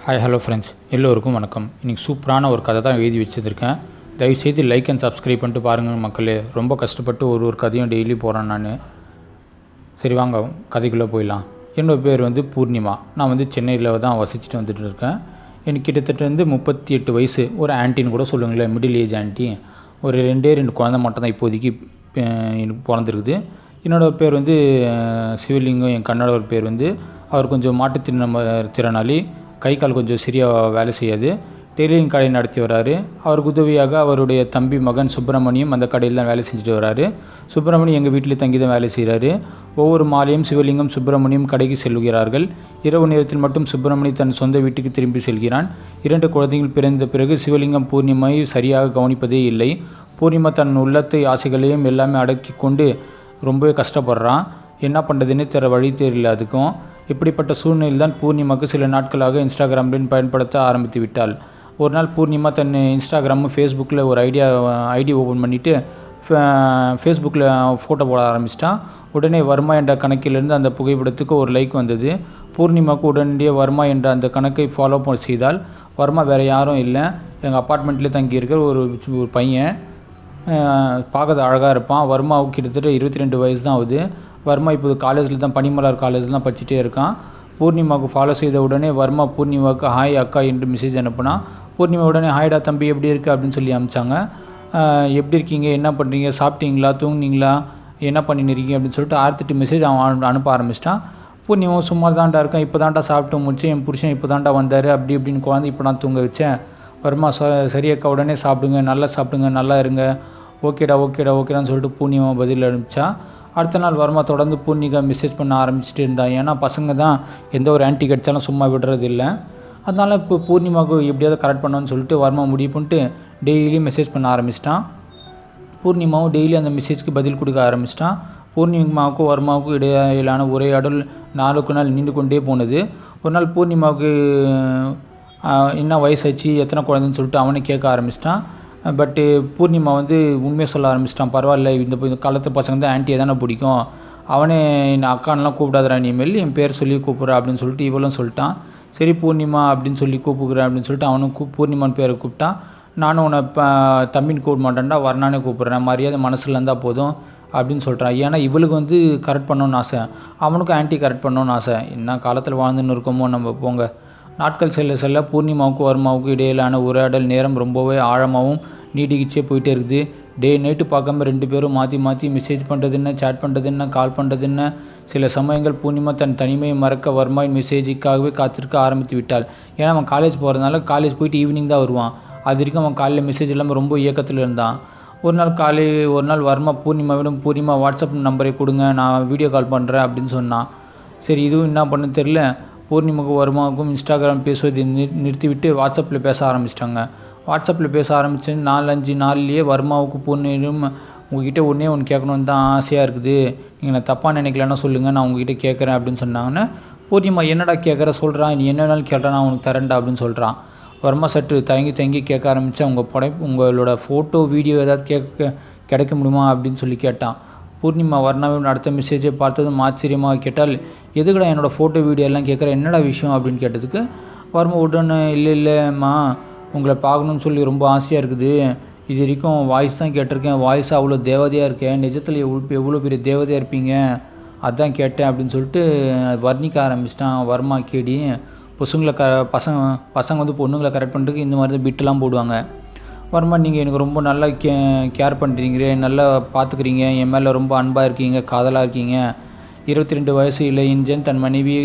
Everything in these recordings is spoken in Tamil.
ஹாய் ஹலோ ஃப்ரெண்ட்ஸ், எல்லோருக்கும் வணக்கம். இன்றைக்கி சூப்பரான ஒரு கதை தான் எழுதி வச்சுருக்கேன். தயவுசெய்து லைக் அண்ட் சப்ஸ்கிரைப் பண்ணிட்டு பாருங்கள் மக்களே. ரொம்ப கஷ்டப்பட்டு ஒரு கதையும் டெய்லி போகிறேன் நான். சரி வாங்க கதைக்குள்ளே போயிடலாம். என்னோட பேர் பூர்ணிமா. நான் சென்னையில் தான் வசிச்சுட்டு வந்துட்டு இருக்கேன். எனக்கு கிட்டத்தட்ட 38 வயசு. ஒரு ஆன்ட்டின்னு கூட சொல்லுங்களேன், மிடில் ஏஜ் ஆன்ட்டி. ஒரு 2 குழந்தை மட்டும் தான் இப்போதைக்கு எனக்கு பிறந்திருக்குது. என்னோடய பேர் சிவலிங்கம். என் கண்ணோட பேர் அவர் கொஞ்சம் திறனாளி. கை கால் கொஞ்சம் சரியாக வேலை செய்யாது. டெய்லரிங் கடை நடத்தி வராரு. அவருக்கு உதவியாக அவருடைய தம்பி மகன் சுப்பிரமணியம் அந்த கடையில் தான் வேலை செஞ்சுட்டு வராரு. சுப்பிரமணியம் எங்கள் வீட்டில் தங்கி தான் வேலை செய்கிறாரு. ஒவ்வொரு மாலையும் சிவலிங்கம் சுப்பிரமணியம் கடைக்கு செல்கிறார்கள். இரவு நேரத்தில் மட்டும் சுப்பிரமணியம் தன் சொந்த வீட்டுக்கு திரும்பி செல்கிறான். 2 குழந்தைகள் பிறந்த பிறகு சிவலிங்கம் பூர்ணிமாவை சரியாக கவனிப்பதே இல்லை. பூர்ணிமா தன் உள்ளத்தை ஆசைகளையும் எல்லாமே அடக்கி கொண்டு ரொம்பவே கஷ்டப்படுறான். என்ன பண்ணுறதுன்னு வழி தெரியல அதுக்கும். இப்படிப்பட்ட சூழ்நிலையில் தான் பூர்ணிமாவுக்கு சில நாட்களாக இன்ஸ்டாகிராமில் பயன்படுத்த ஆரம்பித்து விட்டாள். ஒரு நாள் பூர்ணிமா தன் இன்ஸ்டாகிராமும் ஃபேஸ்புக்கில் ஒரு ஐடி ஓப்பன் பண்ணிவிட்டு ஃபேஸ்புக்கில் ஃபோட்டோ போட ஆரம்பிச்சிட்டான். உடனே வர்மா என்ற கணக்கிலிருந்து அந்த புகைப்படத்துக்கு ஒரு லைக் வந்தது. பூர்ணிமாவுக்கு உடனடியே வர்மா என்ற அந்த கணக்கை ஃபாலோ செய்தால். வர்மா வேறு யாரும் இல்லை, எங்கள் அப்பார்ட்மெண்ட்லேயே தங்கியிருக்கிற ஒரு பையன். பார்க்கறது அழகாக இருப்பான். வர்மாவுக்கு கிட்டத்தட்ட 22 வயசு தான் ஆகுது. வர்மா இப்போது காலேஜில் தான், பனிமலர் காலேஜில் தான் படிச்சுட்டே இருக்கான். பூர்ணிமாவுக்கு ஃபாலோ செய்த உடனே வர்மா பூர்ணிமாவுக்கு ஹாய் அக்கா என்று மெசேஜ் அனுப்புனா. பூர்ணிமா உடனே ஹாய்டா தம்பி எப்படி இருக்குது அப்படின்னு சொல்லி அனுப்பிச்சாங்க. எப்படி இருக்கீங்க, என்ன பண்ணுறீங்க, சாப்பிட்டீங்களா, தூங்குனீங்களா, என்ன பண்ணின்னு இருக்கீங்க அப்படின்னு சொல்லிட்டு 6-8 மெசேஜ் அவன் அனுப்ப ஆரம்பிச்சிட்டான். பூர்ணிமாவும் சும்மா தான்டா இருக்கேன், இப்போ தான்டா சாப்பிட்டு முடிச்சேன், என் புருஷன் இப்போ தான்டா வந்தார், அப்படி இப்படின்னு குழந்தை இப்போ நான் தூங்க வச்சேன். வர்மா சரியக்கா உடனே சாப்பிடுங்க, நல்லா சாப்பிடுங்க, நல்லா இருங்க, ஓகேடான்னு சொல்லிட்டு பூர்ணிமா பதில் அனுப்பிச்சா. அடுத்த நாள் வர்மா தொடர்ந்து பூர்ணிகா மெசேஜ் பண்ண ஆரம்பிச்சுட்டு இருந்தான். ஏன்னா பசங்க தான் எந்த ஒரு ஆன்ட்டி கிடச்சாலும் சும்மா விடுறது இல்லை. அதனால் இப்போ பூர்ணிமாவுக்கு எப்படியாவது கரெக்ட் பண்ணணும்னு சொல்லிட்டு வர்மா முடிவு பண்ணிட்டு டெய்லியும் மெசேஜ் பண்ண ஆரம்பிச்சிட்டான். பூர்ணிமாவும் டெய்லி அந்த மெசேஜ்க்கு பதில் கொடுக்க ஆரம்பிச்சிட்டான். பூர்ணிமாவுக்கும் வர்மாவுக்கும் இடையிலான உரையாடல் நாளுக்கு நாள் நீண்டு கொண்டே போனது. ஒரு நாள் பூர்ணிமாவுக்கு என்ன வயசாச்சு, எத்தனை குழந்தைன்னு சொல்லிட்டு அவனை கேட்க ஆரம்பிச்சிட்டான். பட்டு பூர்ணிமா உண்மையை சொல்ல ஆரம்பிச்சிட்டான். பரவாயில்ல, இந்த காலத்து பசங்க தான் ஆன்ட்டியை தானே பிடிக்கும், அவனே என்னை அக்கானெலாம் கூப்பிடாதரா, இனிமேல் என் பேர் சொல்லி கூப்பிட்றா அப்படின்னு சொல்லிட்டு இவளும் சொல்லிட்டான். சரி பூர்ணிமா அப்படின்னு சொல்லி கூப்பிடுறேன் அப்படின்னு சொல்லிட்டு அவனும் பூர்ணிமான் பேரை கூப்பிட்டான். நானும் உன்னை தம்பின்னு கூப்பிட மாட்டேன்டா, வரணானே கூப்பிட்றேன், மரியாதை மனசில் இருந்தால் போதும் அப்படின்னு சொல்கிறான். ஏன்னா இவளுக்கு கரெக்ட் பண்ணணுன்னு ஆசை, அவனுக்கும் ஆன்ட்டி கரெக்ட் பண்ணணுன்னு ஆசை. என்ன காலத்தில் வாழ்ந்துன்னு இருக்கோமோ நம்ம போங்க. நாட்கள் செல்ல பூர்ணிமாவுக்கும் வர்மாவுக்கும் இடையிலான உரையாடல் நேரம் ரொம்பவே ஆழமாகவும் நீடிக்கிச்சே போயிட்டே இருக்குது. டே நைட்டு பார்க்காம 2 பேரும் மாற்றி மெசேஜ் பண்ணுறது என்ன, சேட் பண்ணுறது என்ன, கால் பண்ணுறது என்ன. சில சமயங்கள் பூர்ணிமா தன் தனிமையை மறக்க வர்மாவின் மெசேஜுக்காகவே காத்திருக்க ஆரம்பித்து விட்டாள். ஏன்னா அவன் காலேஜ் போகிறதுனால காலேஜ் போயிட்டு ஈவினிங் தான் வருவான். அது வரைக்கும் அவன் காலையில் மெசேஜ் இல்லாமல் ரொம்ப இயக்கத்தில் இருந்தான். ஒரு நாள் வர்மா பூர்ணிமாவிடம் பூர்ணிமா வாட்ஸ்அப் நம்பரை கொடுங்க, நான் வீடியோ கால் பண்ணுறேன் அப்படின்னு சொன்னான். சரி இதுவும் என்ன பண்ணு தெரில. பூர்ணிமாவுக்கும் வர்மாவுக்கும் இன்ஸ்டாகிராம் பேசுவதை நிறுத்திவிட்டு வாட்ஸ்அப்பில் பேச ஆரம்பிச்சிட்டாங்க. வாட்ஸ்அப்பில் பேச ஆரம்பித்து 4-5 நாள்லேயே வர்மாவுக்கு பூர்ணியும் உங்ககிட்ட ஒன்று கேட்கணுன்னு தான் ஆசையாக இருக்குது, நீங்கள் நான் தப்பாக நினைக்கலன்னா சொல்லுங்கள், நான் உங்ககிட்ட கேட்குறேன் அப்படின்னு சொன்னாங்கன்னா. பூர்ணிமா என்னடா கேட்குற சொல்கிறான், நீ என்ன வேணாலும் கேட்குறேன், நான் உனக்கு தரேன்டா அப்படின்னு சொல்கிறான். வர்மா சற்று தயங்கி கேட்க ஆரம்பித்தா, உங்களோட ஃபோட்டோ வீடியோ ஏதாவது கிடைக்க முடியுமா அப்படின்னு சொல்லி கேட்டான். பூர்ணிமா வர்ணாவின் அடுத்த மெசேஜை பார்த்ததும் ஆச்சரியமாக கேட்டால், எதுக்குடா என்னோடய ஃபோட்டோ வீடியோ எல்லாம் கேட்குற, என்னடா விஷயம் அப்படின்னு கேட்டதுக்கு வர்மா உடனே இல்லைம்மா, உங்களை பார்க்கணுன்னு சொல்லி ரொம்ப ஆசையாக இருக்குது, இது வரைக்கும் வாய்ஸ் தான் கேட்டிருக்கேன், வாய்ஸ் அவ்வளோ தேவதையாக இருக்கேன், நிஜத்தில் எவ்வளோ பெரிய தேவதையாக இருப்பீங்க, அதான் கேட்டேன் அப்படின்னு சொல்லிட்டு வர்ணிக்க ஆரம்பிச்சிட்டான். வர்மா கேடி பசங்க பொண்ணுங்களை கரெக்ட் பண்ணுறதுக்கு இந்த மாதிரி தான் பிட்டெல்லாம் போடுவாங்க. வர்மா நீங்கள் எனக்கு ரொம்ப நல்லா கேர் பண்ணுறீங்க, நல்லா பார்த்துக்குறீங்க, என் மேலே ரொம்ப அன்பாக இருக்கீங்க, காதலாக இருக்கீங்க. 22 வயசு இளைஞன் தன் மனைவி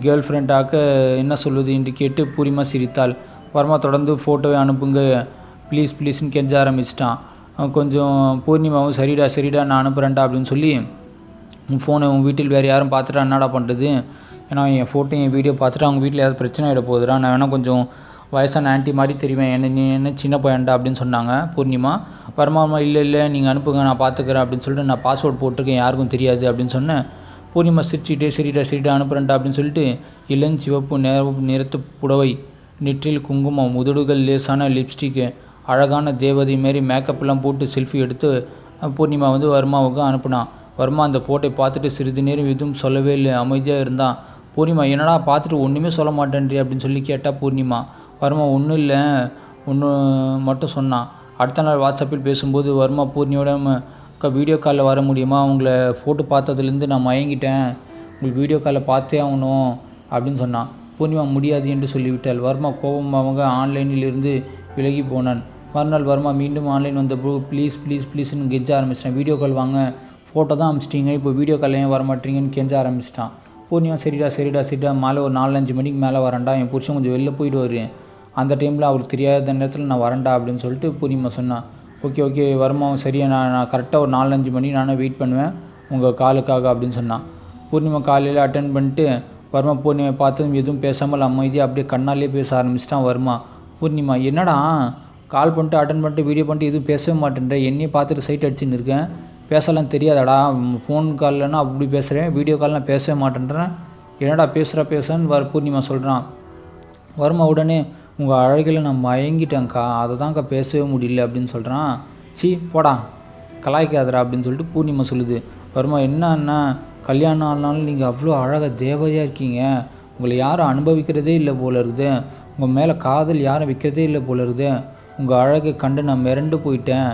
கேர்ள் ஃப்ரெண்டாக்க என்ன சொல்வது என்று கேட்டு பூர்ணிமா சிரித்தாள். வர்மா தொடர்ந்து ஃபோட்டோவை அனுப்புங்க ப்ளீஸ்ன்னு கெஞ்ச ஆரம்பிச்சிட்டான். கொஞ்சம் பூர்ணிமாவும் சரிடா நான் அனுப்புகிறேன்டா அப்படின்னு சொல்லி, உன் ஃபோனை உன் வீட்டில் வேறு யாரும் பார்த்துட்டா என்னடா பண்ணுறது, ஏன்னா என் ஃபோட்டோ என் வீடியோ பார்த்துட்டு அவங்க வீட்டில் ஏதாவது பிரச்சனை ஆகிட போகுதுடா, நான் வேணால் கொஞ்சம் வயசான ஆன்ட்டி மாதிரி தெரியுவேன், நீ என்ன சின்ன பையன்டா அப்படின்னு சொன்னாங்க பூர்ணிமா. வர்மா இல்லை நீங்கள் அனுப்புங்க நான் பார்த்துக்கிறேன் அப்படின்னு சொல்லிட்டு நான் பாஸ்வேர்ட் போட்டிருக்கேன், யாருக்கும் தெரியாது அப்படின்னு சொன்னேன். பூர்ணிமா சிரிச்சிட்டே சரிடா அனுப்புகிறேன்டா அப்படின்னு சொல்லிட்டு இளஞ்சிவப்பு நிறத்து புடவை, நெற்றில் குங்குமம், உதடுகள் லேசான லிப்ஸ்டிக்கு, அழகான தேவதை மாரி மேக்கப்லாம் போட்டு செல்ஃபி எடுத்து பூர்ணிமா வர்மாவுக்கு அனுப்புனான். வர்மா அந்த ஃபோட்டோ பார்த்துட்டு சிறிது நேரம் எதுவும் சொல்லவே இல்லை, அமைதியாக இருந்தான். பூர்ணிமா என்னடா பார்த்துட்டு ஒன்றுமே சொல்ல மாட்டேன்றி அப்படின்னு சொல்லி கேட்டால் பூர்ணிமா. வர்மா ஒன்றும் இல்லை, ஒன்று மட்டும் சொன்னான். அடுத்த நாள் வாட்ஸ்அப்பில் பேசும்போது வர்மா பூர்ணியோட வீடியோ காலில் வர முடியுமா, உங்களை ஃபோட்டோ பார்த்ததுலேருந்து நான் மயங்கிட்டேன், உங்களுக்கு வீடியோ காலில் பார்த்தே ஆகணும் அப்படின்னு சொன்னான். பூர்ணிமா முடியாது என்று சொல்லிவிட்டாள். வர்மா கோபமாக ஆன்லைனில் இருந்து விலகி போனான். மறுநாள் வர்மா மீண்டும் ஆன்லைன் வந்தப்போ ப்ளீஸ் ப்ளீஸ் ப்ளீஸ்ன்னு கெஞ்ச ஆரம்பிச்சிட்டான். வீடியோ கால் வாங்க, ஃபோட்டோ தான் அனுப்பிச்சிட்டிங்க, இப்போ வீடியோ கால் ஏன் வர மாட்டீங்கன்னு கெஞ்ச ஆரம்பிச்சிட்டான். பூர்ணிமா சரிடா மாலை ஒரு 4-5 மணிக்கு மேலே வரேன்டா, என் புருஷன் கொஞ்சம் வெளில போயிடுவார், அந்த டைமில் அவருக்கு தெரியாத நேரத்தில் நான் வரேன்டா அப்படின்னு சொல்லிட்டு பூர்ணிமா சொன்னான். ஓகே வர்மா சரியா, நான் கரெக்டாக ஒரு 4-5 மணி நானே வெயிட் பண்ணுவேன் உங்கள் காலுக்காக அப்படின்னு சொன்னான். பூர்ணிமா காலையில் அட்டன் பண்ணிட்டு வர்மா பூர்ணிமா பார்த்ததும் எதுவும் பேசாமல் அமைதியாக அப்படியே கண்ணாலே பேச ஆரம்பிச்சிட்டான் வர்மா. பூர்ணிமா என்னடா கால் பண்ணிட்டு அட்டன் பண்ணிட்டு வீடியோ பண்ணிட்டு எதுவும் பேசவே மாட்டேன்ற, என்னையே பார்த்துட்டு சைட் அடிச்சுன்னு இருக்கேன், பேசலாம் தெரியாதாடா, ஃபோன் கால்லன்னா அப்படி பேசுகிறேன், வீடியோ கால்லாம் பேசவே மாட்டேன்றேன், என்னடா பேசுகிறான்னு பூர்ணிமா சொல்கிறான். வர்மா உடனே உங்கள் அழகில் நான் மயங்கிட்டேங்க்கா, அதை தான்க்கா பேசவே முடியல அப்படின்னு சொல்கிறான். சீ போடா கலாய்க்காதரா அப்படின்னு சொல்லிட்டு பூர்ணிமா சொல்லுது. வர்மா என்ன கல்யாணம் ஆனாலும் நீங்கள் அவ்வளோ அழகாக தேவையாக இருக்கீங்க, உங்களை யாரும் அனுபவிக்கிறதே இல்லை போல இருக்குது, உங்கள் மேலே காதல் யாரும் வைக்கிறதே இல்லை போல இருக்குது, உங்கள் அழகை கண்டு நான் மிரண்டு போயிட்டேன்,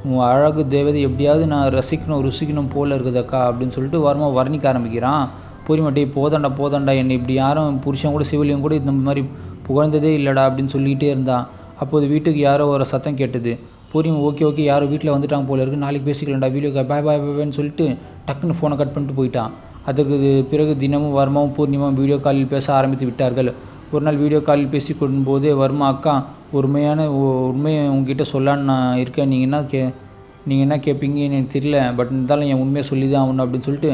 உங்கள் அழகு தேவதை எப்படியாவது நான் ருசிக்கணும் போல இருக்குதுக்கா அப்படின்னு சொல்லிட்டு வர்மா வர்ணிக்க ஆரம்பிக்கிறான். பூர்ணிமா டே போதாண்டா என்னை இப்படி யாரும் புருஷன் கூட சிவிலியும் கூட இந்த மாதிரி புகழ்ந்ததே இல்லைடா அப்படின்னு சொல்லிகிட்டே இருந்தான். அப்போது வீட்டுக்கு யாரோ ஒரு சத்தம் கேட்டது. பூர்ணிமா ஓகே யாரோ வீட்டில் வந்துட்டாங்க போல இருக்குது, நாளைக்கு பேசிக்கலாம்டா, வீடியோ பாய்ன்னு சொல்லிட்டு டக்குன்னு ஃபோனை கட் பண்ணிட்டு போயிட்டான். அதற்கு பிறகு தினமும் வர்மாவும் பூர்ணிமாவும் வீடியோ காலில் பேச ஆரம்பித்து விட்டார்கள். ஒரு நாள் வீடியோ காலில் பேசி கொள்ளும்போதே வர்மா அக்கா உண்மையை உங்ககிட்ட சொல்லான்னு நான் இருக்கேன், நீங்கள் என்ன கேட்பீங்க எனக்கு தெரியல, பட் இருந்தாலும் என் உண்மையை சொல்லி தான் ஆகணும் அப்படின்னு சொல்லிட்டு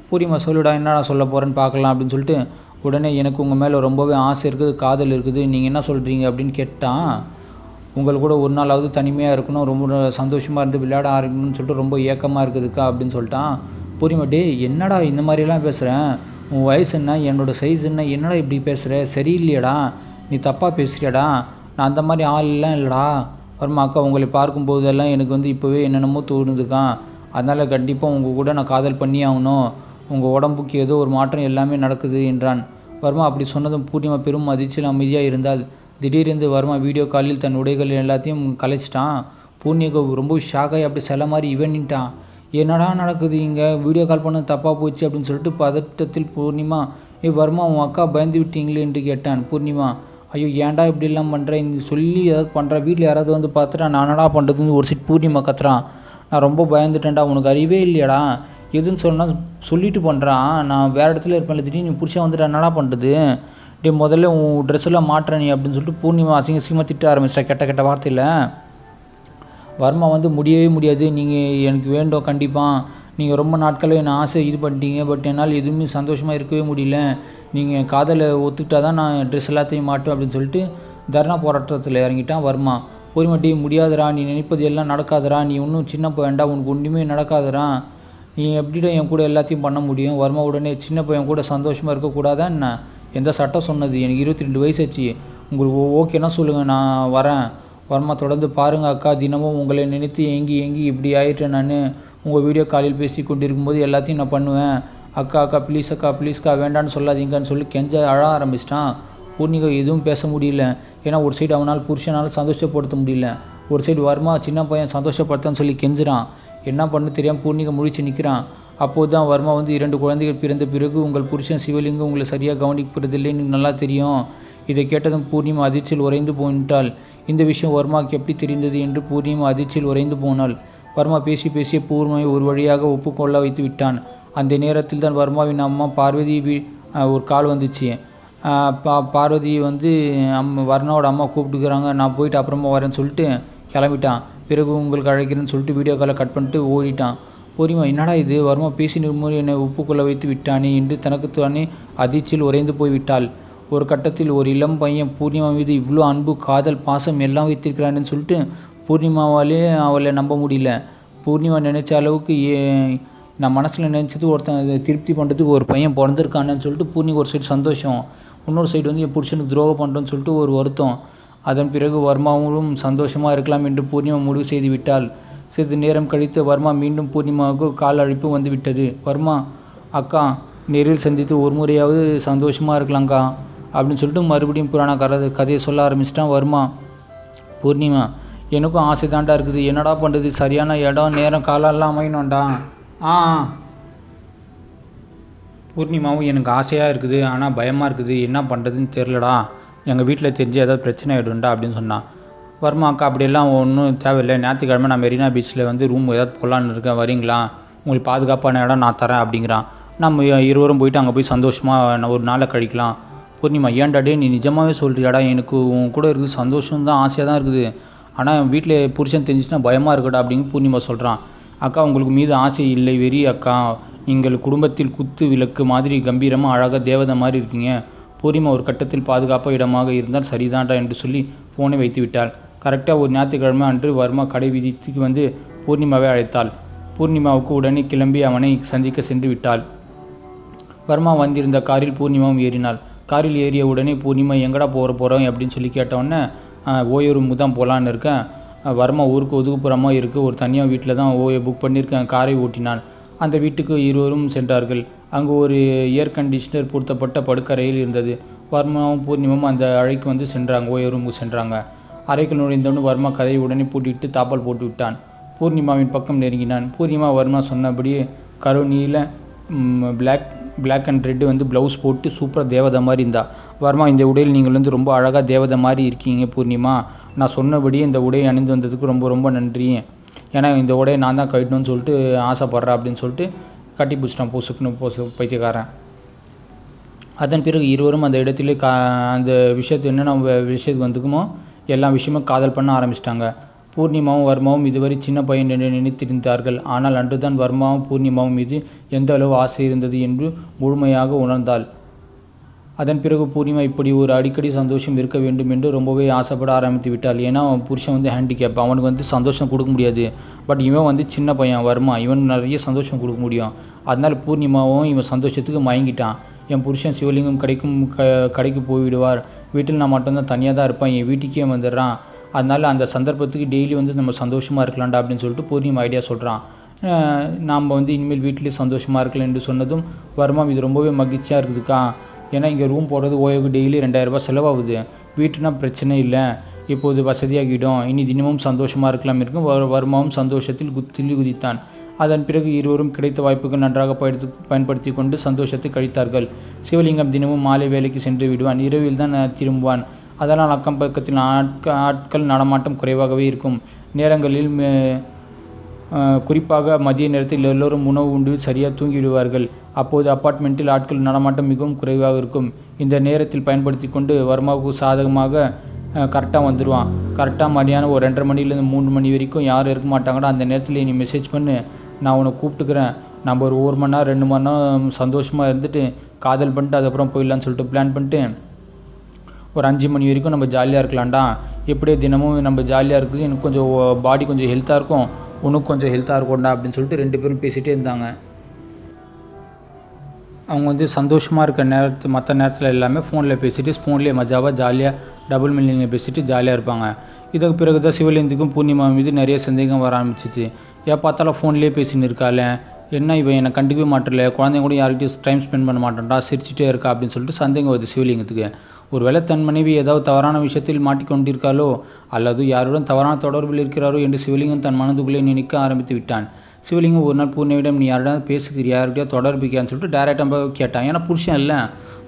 பூர்ணிமா சொல்லுடா என்னடா சொல்ல போகிறேன்னு பார்க்கலாம் அப்படின்னு சொல்லிட்டு உடனே எனக்கு உங்கள் மேலே ரொம்பவே ஆசை இருக்குது, காதல் இருக்குது, நீங்கள் என்ன சொல்கிறீங்க அப்படின்னு கேட்டான். உங்களுக்கு கூட ஒரு நாளாவது தனிமையாக இருக்கணும், ரொம்ப சந்தோஷமாக இருந்து விளையாட ஆரம்பிக்கணும்னு சொல்லிட்டு ரொம்ப ஏக்கமாக இருக்குதுக்கா அப்படின்னு சொல்லிட்டான். பூர்ணிமா டே என்னடா இந்த மாதிரிலாம் பேசுகிறேன், உன் வயசு என்ன, என்னோடய சைஸ் என்னடா இப்படி பேசுகிற, சரியில்லையாடா, நீ தப்பாக பேசுகிறியாடா, நான் அந்த மாதிரி ஆள்லாம் இல்லைடா. வர்மா அக்கா உங்களை பார்க்கும்போதெல்லாம் எனக்கு இப்போவே என்னென்னமோ தோணுதுக்கா, அதனால் கண்டிப்பாக உங்கள் கூட நான் காதல் பண்ணி ஆகணும், உங்கள் உடம்புக்கு ஏதோ ஒரு மாற்றம் எல்லாமே நடக்குது என்றான். வர்மா அப்படி சொன்னதும் பூர்ணிமா பெரும் அதிர்ச்சியில் அமைதியாக இருந்தால். திடீரென்று வர்மா வீடியோ காலில் தன் உடைகள் எல்லாத்தையும் கலைச்சிட்டான். பூர்ணிமா ரொம்ப ஷாக்காகி அப்படி சில மாதிரி இவன்ட்டான். என்னடா நடக்குது இங்கே, வீடியோ கால் பண்ணது தப்பாக போச்சு அப்படின்னு சொல்லிட்டு பதட்டத்தில் பூர்ணிமா வர்மா உன் அக்கா பயந்து விட்டீங்களே என்று கேட்டான். பூர்ணிமா ஐயோ ஏன்டா இப்படிலாம் பண்ணுறேன், இந்த சொல்லி ஏதாவது பண்ணுறேன், வீட்டில் யாராவது வந்து பார்த்துட்டா நானடா பண்ணுறதுன்னு ஒரு சீட் பூர்ணிமா கத்துறான். நான் ரொம்ப பயந்துட்டேன்டா, உனக்கு அறிவே இல்லையாடா, எதுன்னு சொன்னால் சொல்லிட்டு பண்ணுறான், நான் வேறு இடத்துல இருப்பேன், திடீர்னு நீ புருஷன் வந்துட்டு என்னடா பண்ணுறது, டே முதல்ல உன் ட்ரெஸ்ஸெல்லாம் மாட்டுற நீ அப்படின்னு சொல்லிட்டு பூர்ணிமா அசிங்கமாக திட்ட ஆரம்பிச்சிட்டா கெட்ட வார்த்தையில். வர்மா முடியவே முடியாது, நீங்கள் எனக்கு வேண்டும் கண்டிப்பாக, நீங்கள் ரொம்ப நாட்களில் என்னை ஆசை இது பண்ணிட்டீங்க, பட் என்னால் எதுவுமே சந்தோஷமாக இருக்கவே முடியல, நீங்கள் காதலை ஒத்துக்கிட்டா தான் நான் ட்ரெஸ் எல்லாத்தையும் மாட்டேன் அப்படின்னு சொல்லிட்டு தர்ணா போராட்டத்தில் இறங்கிட்டான் வர்மா. பூர்ணிமா டே முடியாதுடா, நீ நினைப்பது எல்லாம் நடக்காதரா, நீ இன்னும் சின்ன பையன்டா, உனக்கு ஒன்றுமே நடக்காதரா, நீ எப்படிடா என் கூட எல்லாத்தையும் பண்ண முடியும். வர்மா உடனே சின்ன பையன் கூட சந்தோஷமாக இருக்கக்கூடாதா என்ன, எந்த சட்டம் சொன்னது, எனக்கு 22 வயசு ஆச்சு, உங்களுக்கு ஓகேன்னா சொல்லுங்கள் நான் வரேன். வர்மா தொடர்ந்து பாருங்கள் அக்கா, தினமும் உங்களை நினைத்து ஏங்கி இப்படி ஆயிட்டேன், நான் உங்கள் வீடியோ காலில் பேசி கொண்டிருக்கும்போது எல்லாத்தையும் நான் பண்ணுவேன், அக்கா ப்ளீஸ்க்கா வேண்டான்னு சொல்லாதீங்கன்னு சொல்லி கெஞ்ச அழ ஆரம்பிச்சிட்டான். பூர்ணிகா எதுவும் பேச முடியல, ஏன்னா ஒரு சைடு அவனால் புருஷனால் சந்தோஷப்படுத்த முடியல, ஒரு சைடு வர்மா சின்ன பையன் சந்தோஷப்படுத்தான்னு சொல்லி கெஞ்சுறான். என்ன பண்ணு தெரியாமல் பூர்ணிகா முழிச்சு நிற்கிறான். அப்போது தான் வர்மா 2 குழந்தைகள் பிறந்த பிறகு உங்கள் புருஷன் சிவலிங்கம் உங்களை சரியாக கவனிப்பதில்லைன்னு நல்லா தெரியும். இதை கேட்டதும் பூர்ணிமா அதிர்ச்சியில் உறைந்து போயிட்டாள். இந்த விஷயம் வர்மாவுக்கு எப்படி தெரிந்தது என்று பூர்ணிமா அதிர்ச்சியில் உறைந்து போனாள். வர்மா பேசிய பூர்ணிமாவை ஒரு வழியாக ஒப்புக்கொள்ள வைத்து விட்டான். அந்த நேரத்தில் தான் வர்மாவின் அம்மா பார்வதி ஒரு கால் வந்துச்சு. பார்வதி வர்ணாவோட அம்மா கூப்பிட்டுக்கிறாங்க, நான் போயிட்டு அப்புறமா வரேன்னு சொல்லிட்டு கிளம்பிட்டான். பிறகு உங்களுக்கு அழைக்கிறேன்னு சொல்லிட்டு வீடியோ காலை கட் பண்ணிட்டு ஓடிட்டான். பூர்ணிமா என்னடா இது, வர்மா பேசி நிர்மூலி என்னை ஒப்புக்கொள்ள வைத்து விட்டானே என்று தனக்குத்தானே அதிர்ச்சியில் உறைந்து போய்விட்டாள். ஒரு கட்டத்தில் ஒரு இளம் பையன் பூர்ணிமா மீது இவ்வளோ அன்பு, காதல், பாசம் எல்லாம் வைத்திருக்கிறான்னு சொல்லிட்டு பூர்ணிமாவாலே அவளை நம்ப முடியல. பூர்ணிமா நினச்ச அளவுக்கு நான் மனசில் நினச்சது ஒருத்தன் திருப்தி பண்ணுறதுக்கு ஒரு பையன் பிறந்திருக்கானு சொல்லிட்டு பூர்ணிமா ஒரு சைடு சந்தோஷம், இன்னொரு சைடு என் புருஷனுக்கு துரோகம் பண்ணுறோன்னு சொல்லிட்டு ஒரு வருத்தம். அதன் பிறகு வர்மாவும் சந்தோஷமாக இருக்கலாம் என்று பூர்ணிமா முடிவு செய்து விட்டாள். சிறிது நேரம் கழித்து வர்மா மீண்டும் பூர்ணிமாவுக்கு கால் அழைப்பு வந்துவிட்டது. வர்மா அக்கா, நேரில் சந்தித்து ஒரு முறையாவது சந்தோஷமாக இருக்கலாங்க்கா அப்படின்னு சொல்லிட்டு மறுபடியும் புராண கதையை சொல்ல ஆரம்பிச்சிட்டான் வர்மா. பூர்ணிமா, எனக்கும் ஆசை தாண்டா இருக்குது, என்னடா பண்ணுறது, சரியான இடம் நேரம் காலெல்லாம் அமையணும்டா. பூர்ணிமாவும் எனக்கு ஆசையாக இருக்குது, ஆனால் பயமாக இருக்குது, என்ன பண்ணுறதுன்னு தெரிலடா, எங்கள் வீட்டில் தெரிஞ்சு ஏதாவது பிரச்சனை ஆகிடும்டா அப்படின்னு சொன்னான். வர்மா, அக்கா அப்படியெல்லாம் ஒன்றும் தேவையில்லை, ஞாயிற்றுக்கிழமை நான் மெரினா பீச்சில் வந்து ரூம் ஏதாவது போகலான்னு இருக்கேன், வரீங்களா, உங்களுக்கு பாதுகாப்பான இடம் நான் தரேன் அப்படிங்கிறான். நம்ம இருவரும் போயிட்டு அங்கே போய் சந்தோஷமாக ஒரு நாளை கழிக்கலாம். பூர்ணிமா, ஏன்டாடே நீ நிஜமாகவே சொல்கிறியாடா, எனக்கு உன் கூட இருக்குது சந்தோஷம் தான், ஆசையாக தான் இருக்குது, ஆனால் வீட்டில் புருஷன் தெரிஞ்சிச்சுன்னா பயமாக இருக்கடா அப்படின்னு பூர்ணிமா சொல்கிறான். அக்கா, உங்களுக்கு மீது ஆசை இல்லை, வெறி அக்கா, நீங்கள் குடும்பத்தில் குத்து விளக்கு மாதிரி கம்பீரமாக அழகாக தேவதை மாதிரி இருக்கீங்க. பூர்ணிமா ஒரு கட்டத்தில் பாதுகாப்பாக இடமாக இருந்தால் சரிதான்டா என்று சொல்லி ஃபோனை வைத்து விட்டாள். கரெக்டாக ஒரு ஞாயிற்றுக்கிழமை அன்று வர்மா கடை வீதிக்கு வந்து பூர்ணிமாவை அழைத்தாள். பூர்ணிமாவுக்கு உடனே கிளம்பி அவனை சந்திக்க சென்று விட்டாள். வர்மா வந்திருந்த காரில் பூர்ணிமாவும் ஏறினாள். காரில் ஏறிய உடனே பூர்ணிமா, எங்கடா போகிறோம் அப்படின்னு சொல்லி கேட்டவுடனே, ஓய்வு தான் போகலான்னு இருக்கேன், வர்மா ஊருக்கு ஒதுக்குப்புறமாக இருக்குது, ஒரு தனியாக வீட்டில் தான் புக் பண்ணியிருக்கேன், காரை ஓட்டினான். அந்த வீட்டுக்கு இருவரும் சென்றார்கள். அங்கு ஒரு ஏர் கண்டிஷனர் பொருத்தப்பட்ட படுக்கறையில் இருந்தது. வர்மாவும் பூர்ணிமாவும் அந்த அறைக்கு வந்து சென்றாங்க, ஓய்வு சென்றாங்க. அறைக்கு நுழைந்தவனும் வர்மா கதையை உடனே பூட்டிவிட்டு தாப்பால் போட்டு விட்டான். பூர்ணிமாவின் பக்கம் நெருங்கினான். பூர்ணிமா வர்மா சொன்னபடியே கருநீல பிளாக் அண்ட் ரெட்டு வந்து ப்ளவுஸ் போட்டு சூப்பராக தேவதை மாதிரி இருந்தா. வர்மா, இந்த உடையில் நீங்கள் வந்து ரொம்ப அழகாக தேவதை மாதிரி இருக்கீங்க பூர்ணிமா, நான் சொன்னபடியே இந்த உடையை அணிந்து வந்ததுக்கு ரொம்ப ரொம்ப நன்றி, ஏன்னா இந்த உடையை நான் தான் கட்டணும்னு சொல்லிட்டு ஆசைப்பட்றேன் அப்படின்னு சொல்லிட்டு கட்டி பிடிச்சிட்டான் பொசுக்குன்னு பைத்தியக்காரன். அதன் பிறகு இருவரும் அந்த இடத்திலே அந்த விஷயத்து என்னென்ன விஷயத்துக்கு வந்துக்குமோ எல்லா விஷயமும் காதல் பண்ண ஆரம்பிச்சிட்டாங்க. பூர்ணிமாவும் வர்மாவும் இதுவரை சின்ன பையன் என்று நினைத்திருந்தார்கள். ஆனால் அன்றுதான் வர்மாவும் பூர்ணிமாவும் மீது எந்த அளவு ஆசை இருந்தது என்று முழுமையாக உணர்ந்தாள். அதன் பிறகு பூர்ணிமா இப்படி ஒரு அடிக்கடி சந்தோஷம் இருக்க வேண்டும் என்று ரொம்பவே ஆசைப்பட ஆரம்பித்து விட்டாள். ஏன்னா அவன் புருஷன் வந்து ஹேண்டிகேப், அவனுக்கு வந்து சந்தோஷம் கொடுக்க முடியாது. பட் இவன் வந்து சின்ன பையன் வர்மா, இவன் நிறைய சந்தோஷம் கொடுக்க முடியும். அதனால் பூர்ணிமாவும் இவன் சந்தோஷத்துக்கு மயங்கிட்டான். என் புருஷன் சிவலிங்கம் கடைக்கு போய்விடுவார், வீட்டில் நான் மட்டும்தான் தனியாக தான் இருப்பான், என் வீட்டுக்கே வந்துடுறான், அதனால் அந்த சந்தர்ப்பத்துக்கு டெய்லி வந்து நம்ம சந்தோஷமாக இருக்கலாம்டா அப்படின்னு சொல்லிட்டு பூர்ணிமா ஐடியா சொல்கிறான். நாம் வந்து இனிமேல் வீட்டிலே சந்தோஷமாக இருக்கலாம் என்று சொன்னதும் வர்மா, இது ரொம்பவே மகிழ்ச்சியாக இருக்குதுக்கா, ஏன்னா இங்கே ரூம் போடுறது ஓய்வுக்கு டெய்லி 2000 செலவாகுது, வீட்டுனா பிரச்சனை இல்லை, இப்போது வசதியாகிடும், இனி தினமும் சந்தோஷமாக இருக்கலாம் இருக்கும். வர்மாவும் சந்தோஷத்தில் துள்ளி குதித்தான். அதன் பிறகு இருவரும் கிடைத்த வாய்ப்புகள் நன்றாக பயன்படுத்தி கொண்டு சந்தோஷத்தை கழித்தார்கள். சிவலிங்கம் தினமும் மாலை வேலைக்கு சென்று விடுவான், இரவில் தான் திரும்புவான். அதனால் அக்கம் பக்கத்தில் ஆட்கள் நடமாட்டம் குறைவாகவே இருக்கும். நேரங்களில் குறிப்பாக மதிய நேரத்தில் எல்லோரும் உணவு உண்டு சரியாக தூங்கிவிடுவார்கள். அப்போது அப்பார்ட்மெண்ட்டில் ஆட்கள் நடமாட்டம் மிகவும் குறைவாக இருக்கும். இந்த நேரத்தில் பயன்படுத்தி கொண்டு வர்மாவுக்கு சாதகமாக கரெக்டாக வந்துடுவான். கரெக்டாக மதியானம் ஒரு 2:30 மணிலேருந்து 3 மணி வரைக்கும் யாரும் இருக்க மாட்டாங்கடா, அந்த நேரத்தில் நீ மெசேஜ் பண்ணு, நான் உன்னை கூப்பிட்டுக்கிறேன், நம்ம ஒரு 1 மணி நேரம் 2 மணி நேரம் சந்தோஷமாக இருந்துட்டு காதல் பண்ணிட்டு அதுக்கப்புறம் போயிடலான்னு சொல்லிட்டு பிளான் பண்ணிட்டு ஒரு 5 மணி வரைக்கும் நம்ம ஜாலியாக இருக்கலாம்டா, எப்படியே தினமும் நம்ம ஜாலியாக இருக்குது, எனக்கு கொஞ்சம் பாடி கொஞ்சம் ஹெல்த்தாக இருக்கும், உனக்கு கொஞ்சம் ஹெல்த்தாக இருக்கும்டா அப்படின்னு சொல்லிட்டு 2 பேரும் பேசிகிட்டே இருந்தாங்க. அவங்க வந்து சந்தோஷமாக இருக்க மற்ற நேரத்தில் எல்லாமே ஃபோனில் பேசிவிட்டு ஃபோன்லேயே மஜாவாக ஜாலியாக டபுள் மீனிங்கில் பேசிவிட்டு ஜாலியாக இருப்பாங்க. இதுக்கு பிறகு தான் சிவலிங்கத்துக்கும் பூர்ணிமா மீது நிறைய சந்தேகம் வர ஆரம்பிச்சிச்சு. ஏன் பார்த்தாலும் ஃபோன்லேயே பேசின்னு இருக்காள், என்ன இவன் என்னை கண்டுக்கவே மாட்டல, குழந்தைங்க கூட யார்கிட்டையும் டைம் ஸ்பெண்ட் பண்ண மாட்டேன்டா, சிரிச்சிட்டே இருக்கா அப்படின்னு சொல்லிட்டு சந்தேகம் வருது சிவலிங்கத்துக்கு. ஒருவேளை தன் மனைவி ஏதாவது தவறான விஷயத்தில் மாட்டிக்கொண்டிருக்காளோ அல்லது யாருடன் தவறான தொடர்பில் இருக்கிறாரோ என்று சிவலிங்கம் தன் மனதுக்குள்ளே நினைக்க ஆரம்பித்து விட்டான். சிவலிங்கம் ஒரு நாள் பூர்ணிமாவிடம், நீ யாரிடம் பேசுகிறியா, யார்கிட்டயா தொடர்பிக்கான்னு சொல்லிட்டு டேரெக்டாக கேட்டான். ஏன்னா புருஷன் இல்லை,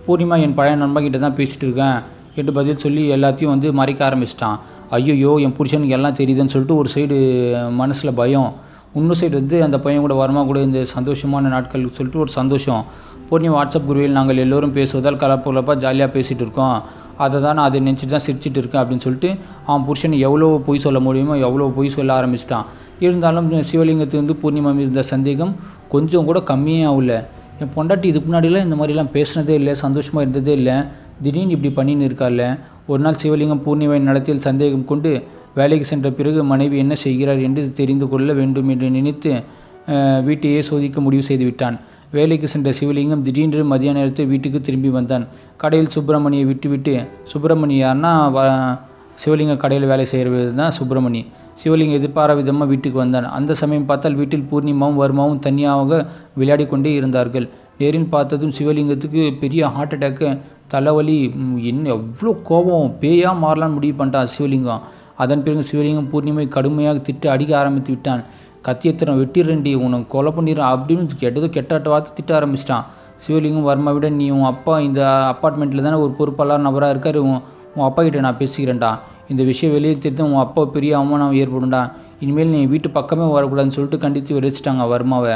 பூர்ணிமா என் பழைய நண்பகிட்ட தான் பேசிகிட்டு இருக்கேன் என்று பதில் சொல்லி எல்லாத்தையும் வந்து மறைக்க ஆரம்பிச்சிட்டான். ஐயோ என் புருஷனுக்கு எல்லாம் தெரியுதுன்னு சொல்லிட்டு ஒரு சைடு மனசில் பயம், இன்னொரு சைடு வந்து அந்த பையன் கூட வர்மா கூட இந்த சந்தோஷமான நாட்கள் சொல்லிட்டு ஒரு சந்தோஷம். பூர்ணிமா வாட்ஸ்அப் குரூப்பில் நாங்கள் எல்லோரும் பேசுவதால் கலப்பலப்பாக ஜாலியாக பேசிகிட்டு இருக்கோம், அதை நினச்சிட்டு தான் சிரிச்சிட்டு இருக்கேன் அப்படின்னு சொல்லிட்டு அவன் புருஷனை எவ்வளோ பொய் சொல்ல முடியுமோ எவ்வளோ பொய் சொல்ல ஆரம்பிச்சிட்டான். இருந்தாலும் சிவலிங்கத்துக்கு வந்து பூர்ணிமா மீது இருந்த சந்தேகம் கொஞ்சம் கூட கம்மியே ஆகல. என் பொண்டாட்டி இதுக்கு முன்னாடிலாம் இந்த மாதிரிலாம் பேசினதே இல்லை, சந்தோஷமாக இருந்ததே இல்லை, திடீர்னு இப்படி பண்ணின்னு இருக்கால. ஒரு நாள் சிவலிங்கம் பூர்ணிமாவின் நடத்தில் சந்தேகம் கொண்டு வேலைக்கு சென்ற பிறகு மனைவி என்ன செய்கிறார் என்று தெரிந்து கொள்ள வேண்டும் என்று நினைத்து வீட்டையே சோதிக்க முடிவு செய்து விட்டான். வேலைக்கு சென்ற சிவலிங்கம் திடீரென்று மதிய நேரத்தில் வீட்டுக்கு திரும்பி வந்தான். கடையில் சுப்பிரமணியை விட்டுவிட்டு, சுப்பிரமணி யாருன்னா சிவலிங்கம் கடையில் வேலை செய்கிறது தான் சுப்பிரமணி. சிவலிங்கம் எதிர்பாராத விதமாக வீட்டுக்கு வந்தான். அந்த சமயம் பார்த்தால் வீட்டில் பூர்ணிமாவும் வர்மாவும் தனியாக விளையாடி கொண்டே இருந்தார்கள். நேரில் பார்த்ததும் சிவலிங்கத்துக்கு பெரிய ஹார்ட் அட்டாக்கு, தலைவலி, என்ன எவ்வளோ கோபம், பேயாக மாறலான்னு முடிவு பண்ணிட்டான் சிவலிங்கம். அதன் பிறகு சிவலிங்கம் பூர்ணிமை கடுமையாக திட்டு அடிக்க ஆரம்பித்து விட்டான். கத்தியத்திரம் வெட்டிரண்டி, உன்னை கொலை பண்ணிடுறான் அப்படின்னு ஏதோ கெட்டாட்ட வார்த்தை திட்ட ஆரம்பிச்சிட்டான். சிவலிங்கம் வர்மாவிட, நீ உன் அப்பா இந்த அப்பார்ட்மெண்ட்டில் தானே ஒரு பொறுப்பாளர் நபராக இருக்கார், உன் அப்பா கிட்ட நான் பேசிக்கிறேன்டா. இந்த விஷயம் வெளியே தெரிந்து உன் அப்பா பெரிய அவமானம் ஏற்படும்டா. இனிமேல் நீ வீட்டு பக்கமே வரக்கூடாதுன்னு சொல்லிட்டு கண்டித்து விரைச்சிட்டாங்க வர்மாவை.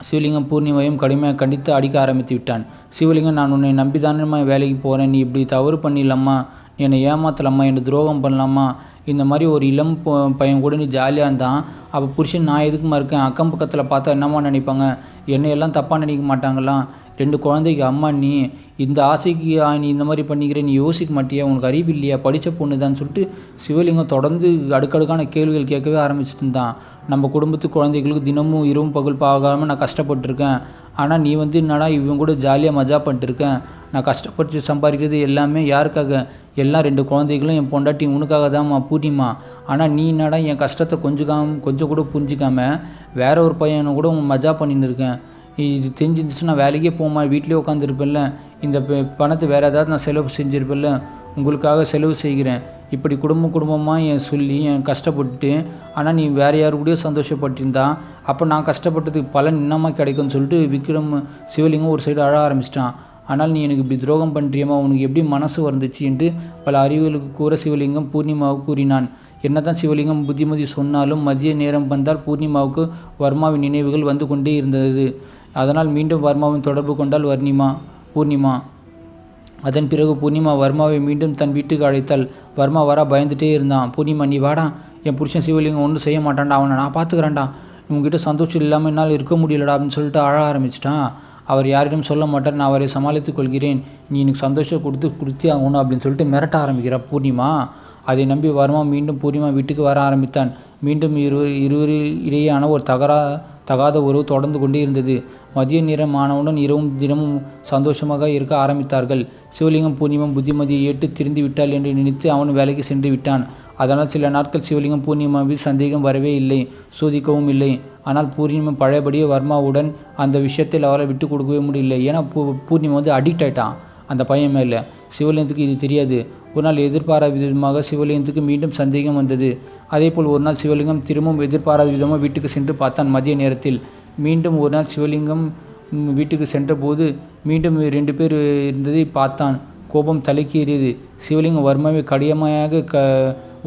சிவலிங்கம் பூர்ணிமையும் கடுமையாக கண்டித்து அடிக்க ஆரம்பித்து விட்டான். சிவலிங்கம், நான் உன்னை நம்பி தானேம்மா வேலைக்கு போகிறேன், நீ இப்படி தவறு பண்ணிடலாமா, நீ என்னை ஏமாத்தலாமா, என்னை துரோகம் பண்ணலாமா, இந்த மாதிரி ஒரு இளம் பையன் கூட நீ ஜாலியாக இருந்தான். அப்போ புருஷன் நான் எதுக்குமா இருக்கேன், அக்கம் பக்கத்தில் பார்த்தா என்னம்மா நினைப்பாங்க, என்னையெல்லாம் தப்பாக நினைக்க மாட்டாங்களாம், 2 குழந்தைக்கு அம்மா நீ, இந்த ஆசைக்கு நீ இந்த மாதிரி பண்ணிக்கிற, நீ யோசிக்க மாட்டியா, உனக்கு அறிவு இல்லையா, படித்த பொண்ணு தான் சொல்லிட்டு சிவலிங்கம் தொடர்ந்து அடுக்கடுக்கான கேள்விகள் கேட்கவே ஆரம்பிச்சுட்டு இருந்தான். நம்ம குடும்பத்து குழந்தைகளுக்கு தினமும் இரவும் பகல் பார்க்காம நான் கஷ்டப்பட்டுருக்கேன், ஆனால் நீ என்னடா இவன் கூட ஜாலியாக மஜா பண்ணிட்டுருக்கேன், நான் கஷ்டப்பட்டு சம்பாதிக்கிறது எல்லாமே யாருக்காக, எல்லாம் 2 குழந்தைகளும் என் பொண்டாட்டி உனக்காக தான்மா பூர்ணிமா. ஆனால் நீ என்னடா என் கஷ்டத்தை கொஞ்சம் கூட புரிஞ்சிக்காம வேற ஒரு பையனை கூட மஜா பண்ணின்னு இருக்கேன். இது தெரிஞ்சிருந்துச்சுன்னா நான் வேலைக்கே போமா, வீட்டிலே உட்காந்துருப்பேன்ல, இந்த பணத்தை வேறு ஏதாவது நான் செலவு செஞ்சுருப்பேன்ல, உங்களுக்காக செலவு செய்கிறேன். இப்படி குடும்பமாக சொல்லி என் கஷ்டப்பட்டு, ஆனால் நீ வேறு யாரு கூடயோ சந்தோஷப்பட்டிருந்தா அப்போ நான் கஷ்டப்பட்டதுக்கு பலன் என்னமா கிடைக்கும்னு சொல்லிட்டு சிவலிங்கம் ஒரு சைடு அழ ஆரம்பிச்சிட்டான். ஆனால் நீ எனக்கு இப்படி துரோகம் பண்ணுறியம்மா, உனக்கு எப்படி மனசு வந்துச்சு என்று பல அறிவுகளுக்கு கூற சிவலிங்கம் பூர்ணிமாவுக்கு கூறினான். என்னதான் சிவலிங்கம் புத்திமதி சொன்னாலும் மதிய நேரம் வந்தால் பூர்ணிமாவுக்கு வர்மாவின் நினைவுகள் வந்து கொண்டே இருந்தது. அதனால் மீண்டும் வர்மாவின் தொடர்பு கொண்டாள் பூர்ணிமா. அதன் பிறகு பூர்ணிமா வர்மாவை மீண்டும் தன் வீட்டுக்கு அழைத்தாள். வர்மா வர பயந்துட்டே இருந்தான். பூர்ணிமா, நீ வாடா, என் புருஷன் சிவலிங்கம் ஒன்றும் செய்ய மாட்டான்டா, அவனை நான் பார்த்துக்கிறேன்டா, உங்ககிட்ட சந்தோஷம் இல்லாமல் என்னால் இருக்க முடியலடா அப்படின்னு சொல்லிட்டு அழ ஆரம்பிச்சிட்டான். அவர் யாரிடம் சொல்ல மாட்டார், நான் அவரை சமாளித்துக் கொள்கிறேன், நீ எனக்கு சந்தோஷம் கொடுத்தே ஆகணும் அப்படின்னு சொல்லிட்டு மிரட்ட ஆரம்பிக்கிறார் பூர்ணிமா. அதை நம்பி வர்மா மீண்டும் பூர்ணிமா வீட்டுக்கு வர ஆரம்பித்தான். மீண்டும் இருவரில் இடையேயான ஒரு தகாத உறவு தொடர்ந்து கொண்டே இருந்தது. மதிய நேரம் ஆனவுடன் இரவும் தினமும் சந்தோஷமாக இருக்க ஆரம்பித்தார்கள். சிவலிங்கம் பூர்ணிமா புத்திமதியை ஏற்று திரிந்து விட்டாள் என்று நினைத்து அவன் வேலைக்கு சென்று விட்டான். அதனால் சில நாட்கள் சிவலிங்கம் பூர்ணிமாவில் சந்தேகம் வரவே இல்லை, சோதிக்கவும் இல்லை. ஆனால் பூர்ணிமா பழையபடியே வர்மாவுடன் அந்த விஷயத்தில் அவரை விட்டு கொடுக்கவே முடியல. ஏன்னா பூர்ணிமா அடிக்ட் ஆகிட்டான் அந்த பையன் மேலே. சிவலிங்கத்துக்கு இது தெரியாது. ஒரு நாள் எதிர்பாராத விதமாக சிவலிங்கத்துக்கு மீண்டும் சந்தேகம் வந்தது. அதேபோல் ஒரு நாள் சிவலிங்கம் திரும்பவும் எதிர்பாராத விதமாக வீட்டுக்கு சென்று பார்த்தான். மதிய நேரத்தில் மீண்டும் ஒரு நாள் சிவலிங்கம் வீட்டுக்கு சென்றபோது மீண்டும் 2 பேர் இருந்ததை பார்த்தான். கோபம் தலைக்கு ஏறியது. சிவலிங்கம் வர்மாவை கடினமாக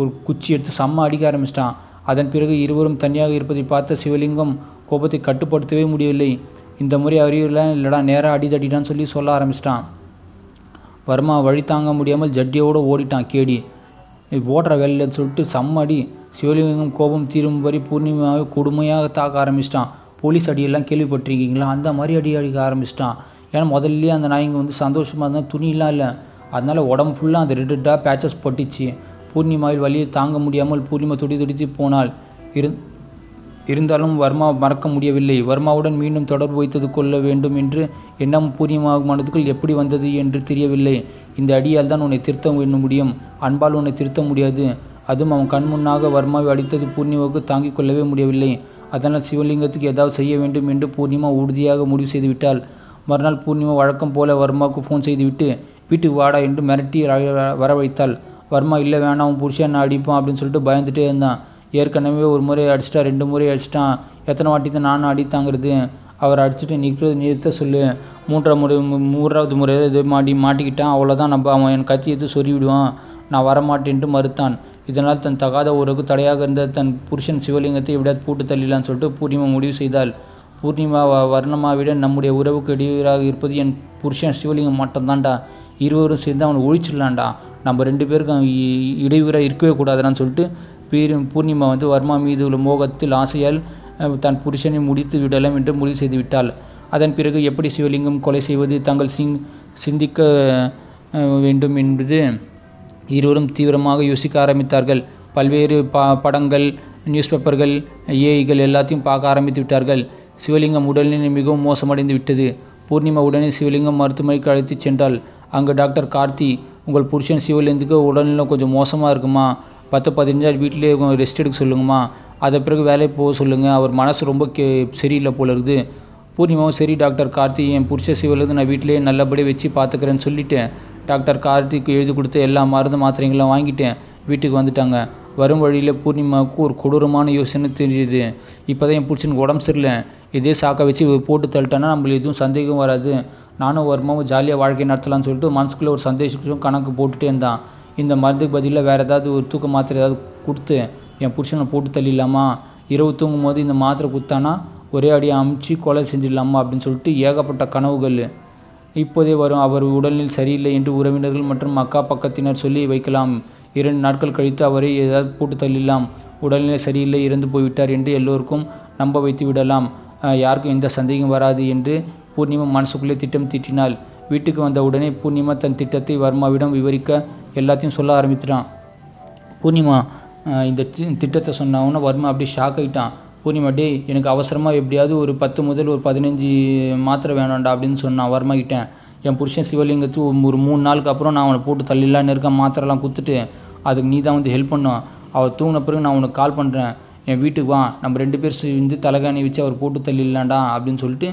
ஒரு குச்சி எடுத்து செம்ம அடிக்க ஆரம்பிச்சிட்டான். அதன் பிறகு இருவரும் தனியாக இருப்பதை பார்த்த சிவலிங்கம் கோபத்தை கட்டுப்படுத்தவே முடியவில்லை. இந்த முறை அறிவுலாம் இல்லைடா, நேராக அடிதடிடான்னு சொல்ல ஆரம்பிச்சிட்டான். வர்மா வழி தாங்க முடியாமல் ஜட்டியோடு ஓடிட்டான். கேடி ஓடுற வேலையில் சொல்லிட்டு செம்ம அடி. சிவலிங்கம் கோபம் தீரும் வரை பூர்ணிமாவை கொடுமையாக தாக்க ஆரம்பிச்சிட்டான். போலீஸ் அடியெல்லாம் கேள்விப்பட்டிருக்கீங்களா, அந்த மாதிரி அடிக்க ஆரம்பிச்சிட்டான். ஏன்னா முதல்லையே அந்த நாய்ங்க சந்தோஷமாக இருந்தால் துணியெல்லாம் இல்லை, அதனால் உடம்பு ஃபுல்லாக அந்த 2 பேச்சஸ் பட்டுச்சு. பூர்ணிமாவில் வலியை தாங்க முடியாமல் பூர்ணிமா துடித்து போனாள். இருந்தாலும் வர்மா மறக்க முடியவில்லை. வர்மாவுடன் மீண்டும் தொடர்பு வைத்து கொள்ள வேண்டும் என்று எண்ணம் பூர்ணிமா மனதுக்குள் எப்படி வந்தது என்று தெரியவில்லை. இந்த அடியால் தான் உன்னை திருத்த முடியும், அன்பால் உன்னை திருத்த முடியாது. அதுவும் அவன் கண் முன்னாக வர்மாவை அடித்தது பூர்ணிமாவுக்கு தாங்கிக் கொள்ளவே முடியவில்லை. அதனால் சிவலிங்கத்துக்கு ஏதாவது செய்ய வேண்டும் என்று பூர்ணிமா உறுதியாக முடிவு செய்து விட்டாள். மறுநாள் பூர்ணிமா வழக்கம் போல வர்மாவுக்கு ஃபோன் செய்துவிட்டு வீட்டுக்கு வாடா என்று மிரட்டி வர வைத்தாள். வர்மா இல்லை வேணாம், அவன் புருஷன் நான் அடிப்பான் அப்படின்னு சொல்லிட்டு பயந்துகிட்டே இருந்தான். ஏற்கனவே ஒரு முறை அடிச்சிட்டான், 2 முறை அடிச்சிட்டான், எத்தனை வாட்டி தான் நானும் அடித்தாங்கிறது, அவர் அடிச்சுட்டு நிறுத்த சொல்லு, 3வது முறை இது மாட்டிக்கிட்டான், அவ்வளோதான், அவன் என் கத்தி எடுத்து சொருவிடுவான், நான் வரமாட்டேன்ட்டு மறுத்தான். இதனால் தன் தகாத உறவுக்கு தடையாக இருந்த தன் புருஷன் சிவலிங்கத்தை எப்படியாவது பூட்டு தள்ளிடலான்னு சொல்லிட்டு பூர்ணிமா முடிவு செய்தாள். பூர்ணிமா வர்ணமாவிட நம்முடைய உறவுக்கு இடையூறாக இருப்பது என் புருஷன் சிவலிங்கம் மட்டும்தான்டா, இருவரும் சேர்ந்து அவனை ஒழிச்சிடலான்டா, நம்ம 2 பேருக்கும் இடையூறாக இருக்கவே கூடாதான்னு சொல்லிட்டு பூர்ணிமா வர்மா மீது உள்ள மோகத்தில் ஆசையால் தன் புருஷனை முடித்து விடலாம் என்று முடிவு செய்து விட்டாள். அதன் பிறகு எப்படி சிவலிங்கம் கொலை செய்வது தாங்கள் சிந்திக்க வேண்டும் என்பது இருவரும் தீவிரமாக யோசிக்க ஆரம்பித்தார்கள். பல்வேறு படங்கள், நியூஸ் பேப்பர்கள், ஏஐகள் எல்லாத்தையும் பார்க்க ஆரம்பித்து விட்டார்கள். சிவலிங்கம் உடல்நிலை மிகவும் மோசமடைந்து விட்டது. பூர்ணிமா உடனே சிவலிங்கம் மருத்துவமனைக்கு அழைத்து சென்றாள். அங்கு டாக்டர் கார்த்தி, உங்கள் புருஷன் சிவலிங்கத்துக்கு உடல்நிலை கொஞ்சம் மோசமாக இருக்குமா, 10-15 நாள் வீட்டிலே ரெஸ்ட் எடுக்க சொல்லுங்கம்மா, அதை பிறகு வேலைக்கு போக சொல்லுங்கள், அவர் மனசு ரொம்ப சரியில்லை போல இருக்குது. பூர்ணிமாவும் சரி டாக்டர் கார்த்தி, என் புருஷ சிவலிருந்து நான் வீட்டிலேயே நல்லபடியாக வச்சு பார்த்துக்கிறேன்னு சொல்லிவிட்டேன். டாக்டர் கார்த்திக்கு எழுதி கொடுத்த எல்லா மருந்து மாத்திரைங்களாம் வாங்கிட்டேன். வீட்டுக்கு வந்துட்டாங்க. வரும் வழியில் பூர்ணிமாவுக்கு ஒரு கொடூரமான யோசனை தெரியுது. இப்போ தான் என் புருஷனுக்கு உடம்பு சரியில்லை, இதே சாக்கை வச்சு போட்டு தள்ளிட்டானா நம்மளுக்கு எதுவும் சந்தேகம் வராது, நானும் வருமாவும் ஜாலியாக வாழ்க்கை நடத்தலாம்னு சொல்லிட்டு மனசுக்குள்ளே ஒரு சந்தேகம் கணக்கு போட்டுகிட்டே இருந்தான். இந்த மருந்துக்கு பதிலாக வேறு ஏதாவது ஒரு தூக்க மாத்திரை ஏதாவது கொடுத்து என் புருஷனை போட்டு தள்ளிடலாமா, இரவு தூங்கும் போது இந்த மாத்திரை கொடுத்தானா ஒரே அடியாக அமுச்சு கொலை செஞ்சிடலாமா அப்படின்னு சொல்லிட்டு ஏகப்பட்ட கனவுகள் இப்போதே வரும். அவர் உடல்நிலை சரியில்லை என்று உறவினர்கள் மற்றும் அக்கா பக்கத்தினர் சொல்லி வைக்கலாம். 2 நாட்கள் கழித்து அவரை ஏதாவது போட்டு தள்ளிடலாம். உடல்நிலை சரியில்லை, இறந்து போய்விட்டார் என்று எல்லோருக்கும் நம்ப வைத்து விடலாம். யாருக்கும் எந்த சந்தேகம் வராது என்று பூர்ணிமா மனசுக்குள்ளே திட்டம் தீட்டினாள். வீட்டுக்கு வந்த உடனே பூர்ணிமா தன் திட்டத்தை வர்மாவிடம் விவரிக்க எல்லாத்தையும் சொல்ல ஆரம்பிச்சிட்டான். பூர்ணிமா இந்த திட்டத்தை சொன்னவொன்னே வர்மா அப்படியே ஷாக் ஆகிட்டான். பூர்ணிமா, டே எனக்கு அவசரமாக எப்படியாவது ஒரு 10 முதல் ஒரு 15 மாத்திரை வேணாண்டா அப்படின்னு சொன்னான் வர்மா கிட்டேன். என் புருஷன் சிவலிங்கத்து ஒரு 3 நாளுக்கு அப்புறம் நான் அவனை போட்டு தள்ளிடலான்னு இருக்கேன். மாத்திரைலாம் கொடுத்துட்டு அதுக்கு நீ தான் வந்து ஹெல்ப் பண்ணும். அவள் தூங்கின பிறகு நான் உனக்கு கால் பண்ணுறேன், என் வீட்டுக்கு வா, நம்ம 2 பேர் வந்து தலைகாணி வச்சு அவர் போட்டு தள்ளிடலாண்டா அப்படின்னு சொல்லிட்டு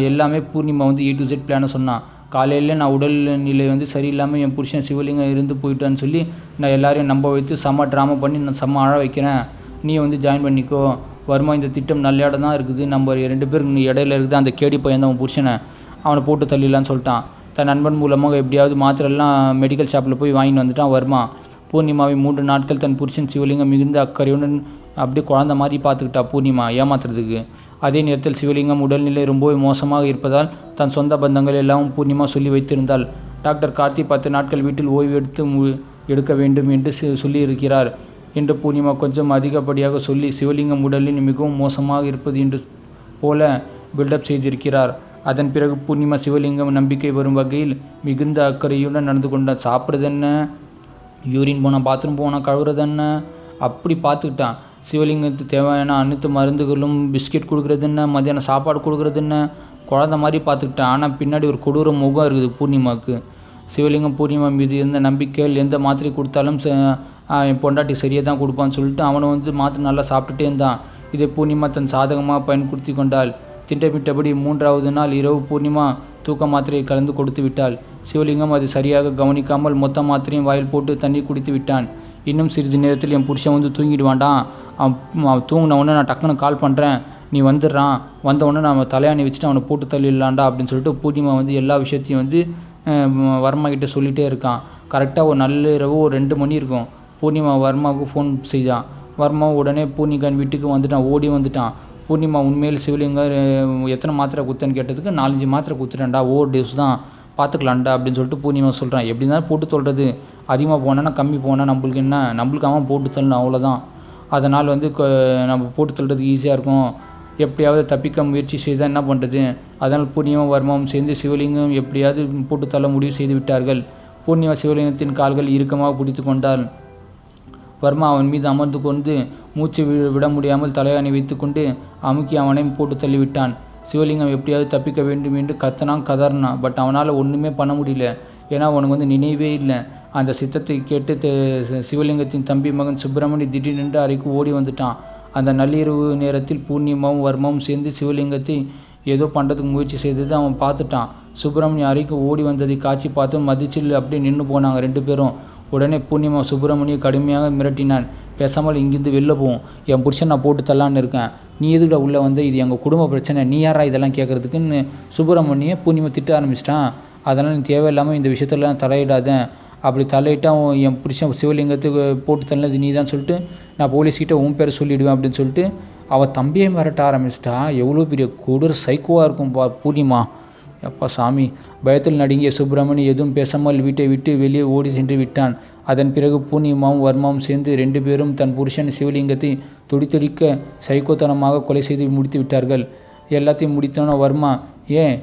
எல்லாமே பூர்ணிமா வந்து A to Z பிளானை சொன்னான். காலையில் நான் உடல்நிலை வந்து சரியில்லாமல் என் புருஷன் சிவலிங்கம் இருந்து போயிட்டான்னு சொல்லி நான் எல்லாரையும் நம்ப வைத்து செம்ம ட்ராமா பண்ணி நான் செம்ம அழ வைக்கிறேன், நீ வந்து ஜாயின் பண்ணிக்கோ. வருமா, இந்த திட்டம் நல்ல இடம் தான் இருக்குது, நம்ம 2 பேருக்கு இடையில இருக்குது அந்த கேடி பையன் தான் உன் புருஷனை, அவனை போட்டு தள்ளிடலான்னு சொல்லிட்டான். தன் நண்பன் மூலமாக எப்படியாவது மாத்திரெல்லாம் மெடிக்கல் ஷாப்பில் போய் வாங்கிட்டு வந்துட்டான் வர்மா. பூர்ணிமாவை 3 நாட்கள் தன் புருஷன் சிவலிங்கம் மிகுந்த அக்கறையுடன் அப்படியே குழந்த மாதிரி பார்த்துக்கிட்டா பூர்ணிமா ஏமாத்துறதுக்கு. அதே நேரத்தில் சிவலிங்கம் உடல்நிலை ரொம்பவே மோசமாக இருப்பதால் தன் சொந்த பந்தங்கள் எல்லாம் பூர்ணிமா சொல்லி வைத்திருந்தாள். டாக்டர் கார்த்தி 10 நாட்கள் வீட்டில் ஓய்வு எடுக்க வேண்டும் என்று சொல்லியிருக்கிறார் என்று பூர்ணிமா கொஞ்சம் அதிகப்படியாக சொல்லி சிவலிங்கம் உடலில் மிகவும் மோசமாக இருப்பது என்று போல பில்டப் செய்திருக்கிறார். அதன் பிறகு பூர்ணிமா சிவலிங்கம் நம்பிக்கை வரும் வகையில் மிகுந்த அக்கறையுடன் நடந்து கொண்டார். சாப்பிட்றது என்ன, யூரின் போனால் பாத்ரூம் போனால் கழுவுறது என்ன, அப்படி பார்த்துக்கிட்டான். சிவலிங்கத்துக்கு தேவையான அனைத்து மருந்துகளும் பிஸ்கெட் கொடுக்குறது என்ன, மத்தியானம் சாப்பாடு கொடுக்குறது என்ன, குழந்த மாதிரி பார்த்துக்கிட்டான். ஆனால் பின்னாடி ஒரு கொடூர முகம் இருக்குது பூர்ணிமாவுக்கு. சிவலிங்கம் பூர்ணிமா மீது இருந்த நம்பிக்கையில் எந்த மாத்திரை கொடுத்தாலும் என் பொண்டாட்டி சரியாக தான் கொடுப்பான்னு சொல்லிட்டு அவனை வந்து மாத்திரை நல்லா சாப்பிட்டுட்டே இருந்தான். இதை பூர்ணிமா தன் சாதகமாக பயன்படுத்தி கொண்டாள். திட்டமிட்டபடி 3வது நாள் இரவு பூர்ணிமா தூக்க மாத்திரையை கலந்து கொடுத்து விட்டாள். சிவலிங்கம் அதை சரியாக கவனிக்காமல் மொத்த மாத்திரையும் வாயில் போட்டு தண்ணீர் குடித்து விட்டான். இன்னும் சிறிது நேரத்தில் என் புருஷன் வந்து தூங்கிடுவான்டான், அவன் தூங்கின உடனே நான் டக்குன்னு கால் பண்ணுறேன், நீ வந்துடுறான், வந்த உடனே நான் தலையாணி வச்சுட்டு அவனை போட்டு தள்ளிடலான்டா அப்படின்னு சொல்லிட்டு பூர்ணிமா வந்து எல்லா விஷயத்தையும் வந்து வர்மா கிட்டே சொல்லிகிட்டே இருக்கான். கரெக்டாக ஒரு நள்ளிரவு ஒரு 2 மணி இருக்கும். பூர்ணிமா வர்மாவுக்கு ஃபோன் செய்தான். வர்மா உடனே பூர்ணிகான் வீட்டுக்கு வந்துட்டான், ஓடி வந்துட்டான். பூர்ணிமா உண்மையில் சிவலிங்கம் எத்தனை மாத்திரை குத்தன்னு கேட்டதுக்கு 4-5 மாத்திரை குத்துறேன்டா, ஓவர் டேஸ் தான், பார்த்துக்கலான்டா அப்படின்னு சொல்லிட்டு பூர்ணிமா சொல்கிறான். எப்படி இருந்தாலும் போட்டு சொல்கிறது, அதிகமாக போனேன்னா கம்மி போனால் நம்மளுக்கு என்ன, நம்மளுக்கு அவன் போட்டு தள்ளணும் அவ்வளோதான். அதனால் வந்து நம்ம போட்டு தள்ளுறதுக்கு ஈஸியாக இருக்கும், எப்படியாவது தப்பிக்க முயற்சி செய்தால் என்ன பண்ணுறது. அதனால் பூர்ணிமாவும் வர்மாவும் சேர்ந்து சிவலிங்கம் எப்படியாவது போட்டு தள்ள முடிவு செய்து விட்டார்கள். பூர்ணிமா சிவலிங்கத்தின் கால்கள் இறுக்கமாக பிடித்து கொண்டாள். வர்மா அவன் மீது அமர்ந்து கொண்டு மூச்சு விட முடியாமல் தலையணை வைத்து கொண்டு அமுக்கி அவனை போட்டு தள்ளிவிட்டான். சிவலிங்கம் எப்படியாவது தப்பிக்க வேண்டும் என்று கதறினான். பட் அவனால் ஒன்றுமே பண்ண முடியல. ஏன்னா அவனுக்கு வந்து நினைவே இல்லை. அந்த சித்தத்தை கேட்டு சிவலிங்கத்தின் தம்பி மகன் சுப்பிரமணி திடீரென்று அறைக்கு ஓடி வந்துட்டான். அந்த நள்ளிரவு நேரத்தில் பூர்ணிமாவும் வர்மாவும் சேர்ந்து சிவலிங்கத்தை ஏதோ பண்ணுறதுக்கு முயற்சி செய்தது அவன் பார்த்துட்டான். சுப்பிரமணி அறைக்கு ஓடி வந்ததை காட்சி பார்த்து மதிச்சில் அப்படியே நின்று போனாங்க 2 பேரும். உடனே பூர்ணிமா சுப்பிரமணியை கடுமையாக மிரட்டினான். பேசாமல் இங்கிருந்து வெளில போவோம், என் புருஷன் நான் போட்டு தள்ளான்னு இருக்கேன், நீ எதுக்கிட்ட உள்ளே வந்து, இது எங்கள் குடும்ப பிரச்சனை, நீ யாரா இதெல்லாம் கேட்குறதுக்குன்னு சுப்பிரமணியை பூர்ணிமா திட்ட ஆரம்பிச்சிட்டான். அதனால் நீ தேவையில்லாமல் இந்த விஷயத்தெல்லாம் தலையிடாத, அப்படி தலையிட்டால் என் புருஷன் சிவலிங்கத்துக்கு போட்டு தள்ளது நீ தான் சொல்லிட்டு நான் போலீஸ்கிட்ட உன் பேரை சொல்லிவிடுவேன் அப்படின்னு சொல்லிட்டு அவள் தம்பியை மிரட்ட ஆரம்பிச்சிட்டா. எவ்வளோ பெரிய கொடூர சைக்கோவாக இருக்கும் பூர்ணிமா. அப்பா சாமி. பயத்தில் நடுங்கிய சுப்பிரமணி எதுவும் பேசாமல் வீட்டை விட்டு வெளியே ஓடி சென்று விட்டான். அதன் பிறகு பூர்ணிமாவும் வர்மாவும் சேர்ந்து 2 பேரும் தன் புருஷன் சிவலிங்கத்தை துடித்துடிக்க சைக்கோத்தனமாக கொலை செய்து முடித்து விட்டார்கள். எல்லாத்தையும் முடித்தோன்னா வர்மா, ஏன்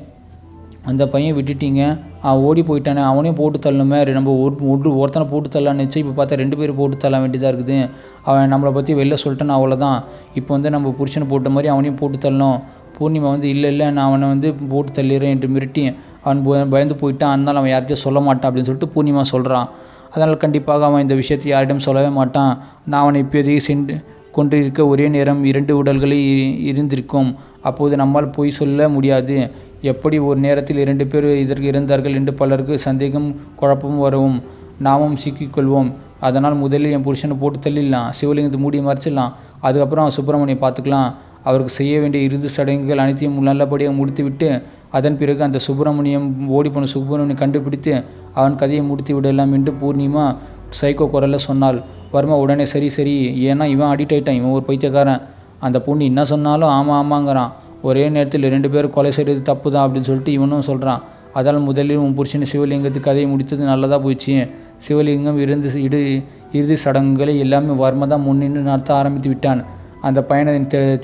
அந்த பையன் விட்டுட்டீங்க, அவன் ஓடி போயிட்டானே, அவனையும் போட்டு தள்ளணுமே, நம்ம ஒருத்தனை போட்டு தள்ளலான்னு நினச்சி இப்போ பார்த்தா 2 பேரும் போட்டு தள்ள வேண்டியதாக இருக்குது. அவன் நம்மளை பற்றி வெளில சொல்லிட்டான்னு அவ்வளோதான், இப்போ வந்து நம்ம புருஷனை போட்ட மாதிரி அவனையும் போட்டு தள்ளணும். பூர்ணிமா வந்து இல்லை நான் அவனை வந்து போட்டு தள்ளிடுறேன் என்று மிரட்டி அவன் பயந்து போயிட்டான். அதனால் அவன் யார்கிட்டையும் சொல்ல மாட்டான் அப்படின்னு சொல்லிட்டு பூர்ணிமா சொல்கிறான். அதனால் கண்டிப்பாக அவன் இந்த விஷயத்தை யாரிடம் சொல்லவே மாட்டான். நான் அவனை இப்போதைக்கு கொண்டிருக்க ஒரே நேரம் 2 உடல்களை இருந்திருக்கும். அப்போது நம்மால் பொய் சொல்ல முடியாது. எப்படி ஒரு நேரத்தில் 2 பேர் இதற்கு இறந்தார்கள் என்று பலருக்கு சந்தேகம் குழப்பமும் வரவும் நாமும் சிக்கிக்கொள்வோம். அதனால் முதலில் என் புருஷனை போட்டு தள்ளிடலாம், சிவலிங்கத்தை மூடி மறைச்சிடலாம். அதுக்கப்புறம் சுப்பிரமணியை பார்த்துக்கலாம். அவருக்கு செய்ய வேண்டிய இறுதி சடங்குகள் அனைத்தையும் நல்லபடியாக முடித்துவிட்டு அதன் பிறகு அந்த ஓடிப்போன சுப்பிரமணியம் கண்டுபிடித்து அவன் கதையை முடித்து விடலாம் என்று பூர்ணிமா சைக்கோ குரலில் சொன்னாள். வர்மா உடனே சரி சரி, ஏன்னா இவன் அடிக்ட் ஆகிட்டான், இவன் ஒரு பைத்தியக்காரன். அந்த பொண்ணு என்ன சொன்னாலும் ஆமாங்கிறான். ஒரே நேரத்தில் 2 பேரும் கொலை செய்கிறது தப்பு தான் அப்படின்னு சொல்லிட்டு இவனும் சொல்கிறான். அதால் முதலில் உன் புருஷன் சிவலிங்கத்துக்கு கதையை முடித்தது நல்லதாக போயிடுச்சு. சிவலிங்கம் இறுதி சடங்குகளை எல்லாமே வர்மா தான் முன்னின்று நடத்த ஆரம்பித்து விட்டான். அந்த பையனை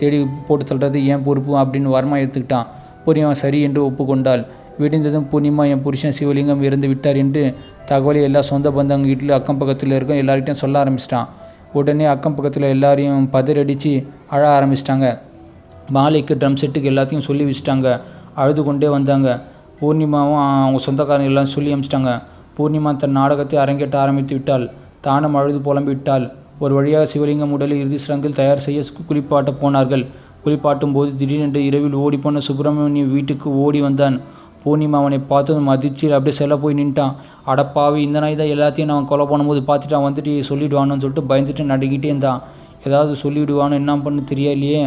தேடி போட்டு தள்ளுறது ஏன் பொறுப்பு அப்படின்னு வர்மா எடுத்துக்கிட்டான். பூர்ணிமா சரி என்று ஒப்புக்கொண்டாள். விடிந்ததும் பூர்ணிமா என் புருஷன் சிவலிங்கம் இறந்து விட்டார் என்று தகவலை எல்லா சொந்த பந்தங்க வீட்டில் அக்கம் பக்கத்தில் இருக்க எல்லார்கிட்டையும் சொல்ல ஆரம்பிச்சிட்டான். உடனே அக்கம் பக்கத்தில் எல்லாரையும் பதறடித்து அழ ஆரம்பிச்சிட்டாங்க. மாலைக்கு ட்ரம் செட்டுக்கு எல்லாத்தையும் சொல்லி வச்சுட்டாங்க. அழுது கொண்டே வந்தாங்க. பூர்ணிமாவும் அவங்க சொந்தக்காரங்க எல்லாம் சொல்லி அனுப்பிச்சிட்டாங்க. பூர்ணிமா தன் நாடகத்தை அரங்கேற்ற ஆரம்பித்து விட்டாள். தானும் அழுது புலம்பி விட்டாள். ஒரு வழியாக சிவலிங்கம் உடலை இறுதி சடங்கில் தயார் செய்ய குளிப்பாட்ட போனார்கள். குளிப்பாட்டும் போது திடீரென்று இரவில் ஓடிப்போன சுப்பிரமணிய வீட்டுக்கு ஓடி வந்தான். பூர்ணிமா அவனை பார்த்ததும் அதிர்ச்சியில் அப்படியே செல்ல போய் நின்ட்டான். அடப்பாவி, இந்த நாய் தான் எல்லாத்தையும் நான் கொலை பண்ணும்போது பார்த்துட்டு அவன் வந்துட்டு சொல்லிவிடுவானு சொல்லிட்டு பயந்துட்டு நடுங்கிட்டே இருந்தான். ஏதாவது சொல்லிவிடுவானு என்ன பண்ணு தெரியலையே,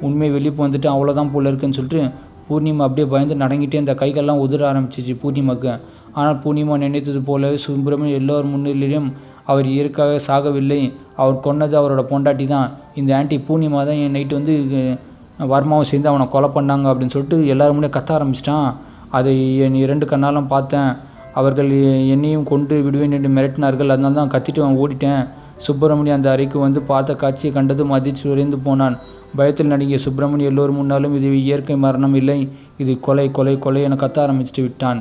உண்மையை வெளியே வந்துட்டு அவ்வளோதான் போல இருக்குன்னு சொல்லிட்டு பூர்ணிமா அப்படியே பயந்து நடங்கிட்டே இந்த கைகள்லாம் உதிர ஆரம்பிச்சிச்சு பூர்ணிமாவுக்கு. ஆனால் பூர்ணிமா நினைத்தது போலவே சுப்பிரமணியம் எல்லோரும் முன்னிலையும் அவர் இயற்கையாக சாகவில்லை. அவர் கொன்னது அவரோட பொண்டாட்டி தான். இந்த ஆன்ட்டி பூர்ணிமா தான் என் நைட்டு வந்து வர்மாவும் சேர்ந்து அவனை கொலை பண்ணாங்க அப்படின்னு சொல்லிட்டு எல்லோரும் முன்னே கத்த ஆரம்பிச்சிட்டான். அதை என் 2 கண்ணாலும் பார்த்தேன். அவர்கள் என்னையும் கொண்டு விடுவேன் என்று மிரட்டினார்கள். அதனால தான் கத்திட்டு அவன் ஓடிட்டேன். சுப்பிரமணியம் அந்த அறைக்கு வந்து பார்த்த காட்சியை கண்டதும் அதிர்ச்சி உறைந்து போனான். பயத்தில் நடுங்கிய சுப்பிரமணியம் எல்லோரும் முன்னாலும் இது இயற்கை மரணம் இல்லை, இது கொலை கொலை கொலை என கத்த ஆரம்பித்து விட்டான்.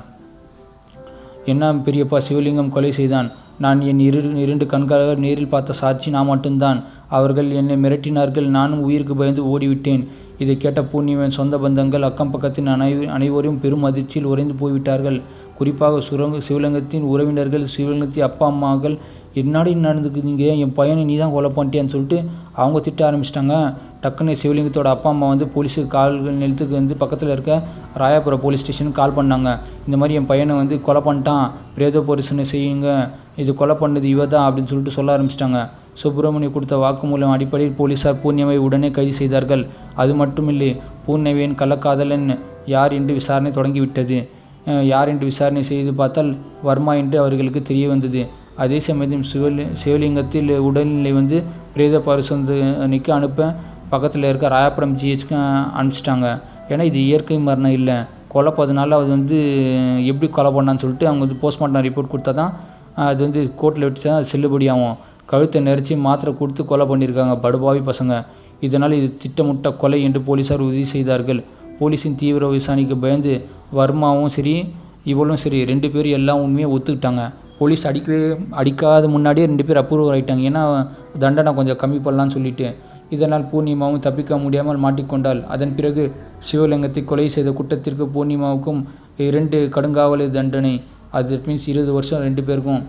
என்ன பெரியப்பா, சிவலிங்கம் கொலை செய்தான். நான் என் 2 கண்களாக நேரில் பார்த்த சாட்சி நான் மட்டும்தான். அவர்கள் என்னை மிரட்டினார்கள். நானும் உயிருக்கு பயந்து ஓடிவிட்டேன். இதை கேட்ட பூர்ணிமாவின் சொந்த பந்தங்கள் அக்கம் பக்கத்தின் அனைவரும் பெரும் அதிர்ச்சியில் உறைந்து போய்விட்டார்கள். குறிப்பாக சிவலிங்கத்தின் உறவினர்கள், சிவலிங்கத்தின் அப்பா அம்மாக்கள் என்னாடி நடந்துக்குதுங்க, என் பையனை நீ தான் கொலை பண்ணிட்டேன்னு சொல்லிட்டு அவங்க திட்ட ஆரம்பிச்சிட்டாங்க. டக்குன்னு சிவலிங்கத்தோட அப்பா அம்மா வந்து போலீஸுக்கு கால் நிலத்துக்கு வந்து பக்கத்தில் இருக்க ராயாபுரம் போலீஸ் ஸ்டேஷனுக்கு கால் பண்ணாங்க. இந்த மாதிரி என் பையனை வந்து கொலை பண்ணிட்டான், பிரேத பரிசோதனை செய்யுங்க, இது கொலை பண்ணது இவ தான் அப்படின்னு சொல்லிட்டு சொல்ல ஆரம்பிச்சிட்டாங்க. சுப்பிரமணியம் கொடுத்த வாக்குமூலம் அடிப்படையில் போலீஸார் பூர்ணிமாவை உடனே கைது செய்தார்கள். அது மட்டுமில்லை, பூர்ணிமாவின் கள்ளக்காதலன் யார் என்று விசாரணை தொடங்கிவிட்டது. யார் என்று விசாரணை செய்து பார்த்தால் வர்மா என்று அவர்களுக்கு தெரிய வந்தது. அதே சமயத்தில் சிவலிங்கத்தில் உடல்நிலை வந்து பிரேத பரிசோதனைக்கு அனுப்ப பக்கத்தில் இருக்க ராயபுரம் ஜிஹெச்க்கு அனுப்பிச்சிட்டாங்க. ஏன்னா இது இயற்கை மரணம் இல்லை, கொலை பண்ணனால அது வந்து எப்படி கொலை பண்ணான்னு சொல்லிட்டு அவங்க வந்து போஸ்ட்மார்ட்டம் ரிப்போர்ட் கொடுத்தா தான் அது வந்து கோர்ட்டில் வச்சு தான் அது செல்லுபடியாகும். கழுத்தை நெரிச்சி மாத்திரை கொடுத்து கொலை பண்ணியிருக்காங்க படுபாவி பசங்க. இதனால் இது திட்டமிட்ட கொலை என்று போலீஸார் உறுதி செய்தார்கள். போலீஸின் தீவிர விசாரணைக்கு பயந்து வர்மாவும் சரி இவளும் சரி 2 பேரும் எல்லாம் உண்மையை ஒத்துக்கிட்டாங்க. போலீஸ் அடிக்காத முன்னாடியே 2 பேர் அப்ரூவ் ஆகிட்டாங்க. ஏன்னா தண்டனை கொஞ்சம் கம்மி பண்ணலான்னு சொல்லிட்டு. இதனால் பூர்ணிமாவும் தப்பிக்க முடியாமல் மாட்டிக்கொண்டாள். அதன் பிறகு சிவலிங்கத்தை கொலை செய்த குற்றத்திற்கு பூர்ணிமாவுக்கும் 2 கடுங்காவல் தண்டனை. அது மீன்ஸ் 20 வருஷம் 2 பேருக்கும்.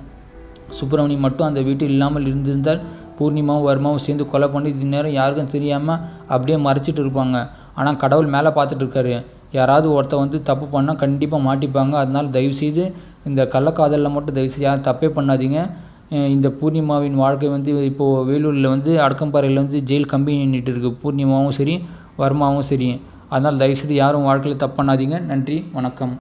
சுப்பிரமணியம் மட்டும் அந்த வீட்டில் இல்லாமல் இருந்திருந்தால் பூர்ணிமாவும் வர்மாவும் சேர்ந்து கொலை பண்ணி இது நேரம் யாருக்கும் தெரியாமல் அப்படியே மறைச்சிட்டு இருப்பாங்க. ஆனால் கடவுள் மேலே பார்த்துட்டு இருக்காரு. யாராவது ஒருத்தர் வந்து தப்பு பண்ணால் கண்டிப்பாக மாட்டிப்பாங்க. அதனால் தயவுசெய்து இந்த கள்ளக்காதலில் மட்டும் தயவுசெய்து யாரும் தப்பே பண்ணாதீங்க. இந்த பூர்ணிமாவின் வாழ்க்கை வந்து இப்போது வேலூரில் வந்து அடக்கம்பாறையில் வந்து ஜெயில் கம்பி நின்றுட்டு இருக்குது. பூர்ணிமாவும் சரி வர்மாவும் சரி. அதனால் தயவுசெய்து யாரும் வாழ்க்கையில் தப்பு பண்ணாதீங்க. நன்றி, வணக்கம்.